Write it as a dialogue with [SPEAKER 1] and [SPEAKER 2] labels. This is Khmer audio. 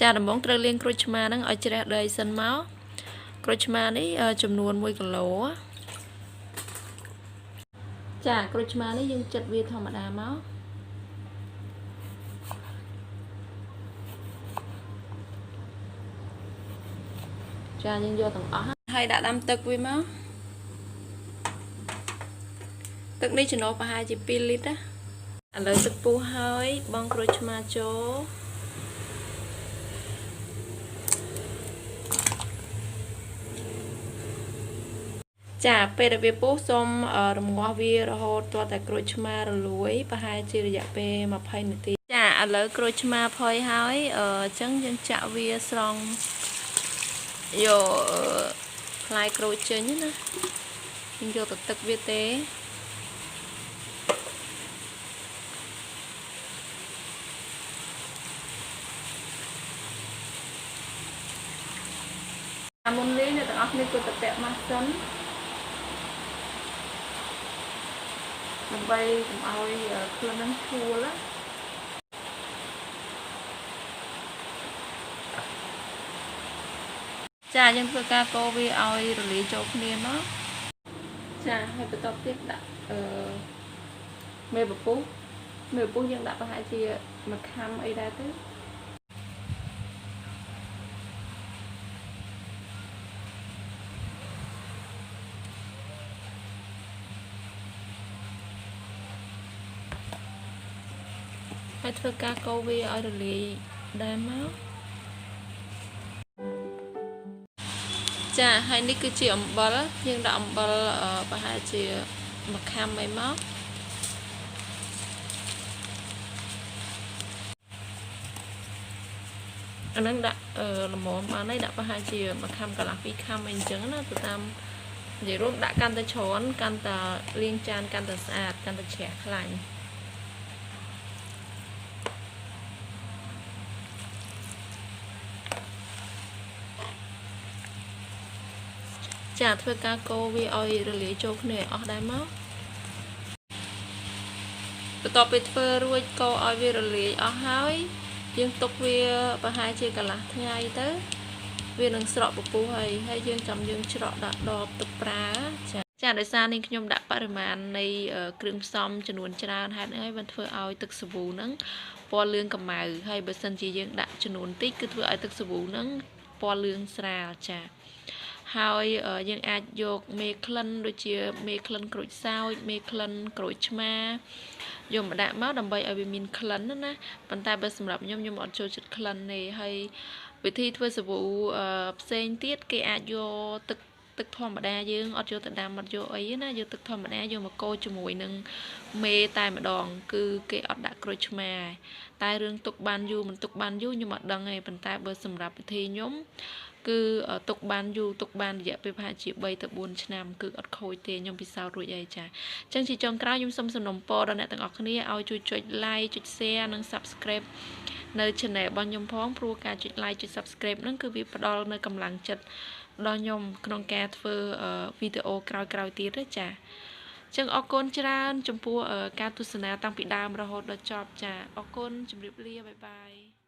[SPEAKER 1] ចាដំបងត្រូវលាងក្រូចឆ្មាហ្នឹងឲ្យជ្រះដីសិនមកក្រូចឆ្មានេះចំនួន1គីឡូចាក្រូចឆ្មានេះយើងចិតវាធម្មតាមកចាយើងយកទាំងអស់ហើយដាក់ដាំទឹកវាមកទឹកនេះចំណូលប្រហែលជា2លីត្រណាឥឡូវទឹកពុះហើយបងក្រូចឆ្មាចូលចាពេលដែលវាពុះសូមរំងាស់វារហូតទាល់តែក្រូចឆ្មារលួយប្រហែលជារយៈពេល20នាទីចាឥឡូវក្រូចឆ្មាផុយហើយអញ្ចឹងយើងចាក់វាស្រង់យកផ្លែក្រូចចេញណាយើងយកទៅទឹកវាទេមុននេះអ្នកទាំងអស់គ្នាគួរតែពាក់ម៉ាស់សិនដើម្បីកុំឲ្យក្លិននឹងឈួលចាយើងធ្វើការកូរវាឲ្យរលាយចូលគ្នាមកចាហើយបន្តទៀតដាក់មេពពុះយើងដាក់ប្រហែលជាមួយខាំអីដែរទៅហើយធ្វើការកូរវាឲ្យរលាយដែរមកចាហើយនេះគឺជាអំបិលយើងដាក់អំបិលប្រហែលជាមួយខាំអីមកអានឹងដាក់ល្មមបានហើយដាក់ប្រហែលជាមួយខាំកន្លះ2ខាំអីអញ្ចឹងណាទៅតាមនិយាយរួមដាក់កាន់តែច្រើនកាន់តែលាងចានកាន់តែស្អាតកាន់តែជ្រះខ្លាញ់ចាធ្វើការកូរវាឲ្យរលាយចូលគ្នាអស់ដែរមកបន្ទាប់ពីធ្វើរួចកូរឲ្យវារលាយអស់ហើយយើងទុកវាប្រហែលជាកន្លះថ្ងៃទៅវានឹងស្រក់ពពុះហើយយើងចាំយើងច្រកដាក់ដបទឹកប្រាចាដោយសារនេះខ្ញុំដាក់បរិមាណនៃគ្រឿងផ្សំចំនួនច្រើនហេតុនេះហើយបានធ្វើឲ្យទឹកសាប៊ូហ្នឹងពណ៌លឿងកម្ៅហើយបើសិនជាយើងដាក់ចំនួនតិចគឺធ្វើឲ្យទឹកសាប៊ូហ្នឹងពណ៌លឿងស្រាលចាហើយយើងអាចយកមេក្លិនដូចជាមេក្លិនក្រូចសើចមេក្លិនក្រូចឆ្មាយកមកដាក់មកដើម្បីឲ្យវាមានក្លិនណាប៉ុន្តែបើសម្រាប់ខ្ញុំអត់ចូលចិត្តក្លិនទេហើយវិធីធ្វើសាប៊ូផ្សេងទៀតគេអាចយកទឹកធម្មតាយើងអត់យកទៅដាំអត់យកអីណាយកទឹកធម្មតាយកមកកូរជាមួយនឹងមេតែម្ដងគឺគេអត់ដាក់ក្រូចឆ្មាតែរឿងទុកបានយូរមិនទុកបានយូរខ្ញុំអត់ដឹងទេប៉ុន្តែបើសម្រាប់វិធីខ្ញុំគឺទុកបានយូរទុកបានរយៈពេលប្រហែលជា3ទៅ4ឆ្នាំគឺអត់ខូចទេខ្ញុំពិសោធន៍រួចហើយចាអញ្ចឹងជាចុងក្រោយខ្ញុំសូមសំណូមពរដល់អ្នកទាំងអស់គ្នាឲ្យជួយចុច like ចុច share និង subscribe នៅ channel របស់ខ្ញុំផងព្រោះការចុច like ចុច subscribe ហ្នឹងគឺវាផ្ដល់នៅកម្លាំងចិត្តដល់ខ្ញុំក្នុងការធ្វើវីដេអូក្រោយៗទៀតចាចឹងអរគុណច្រើនចំពោះការទស្សនាតាំងពីដើមរហូតដល់ចប់ចាអរគុណជម្រាបលាបាយបាយ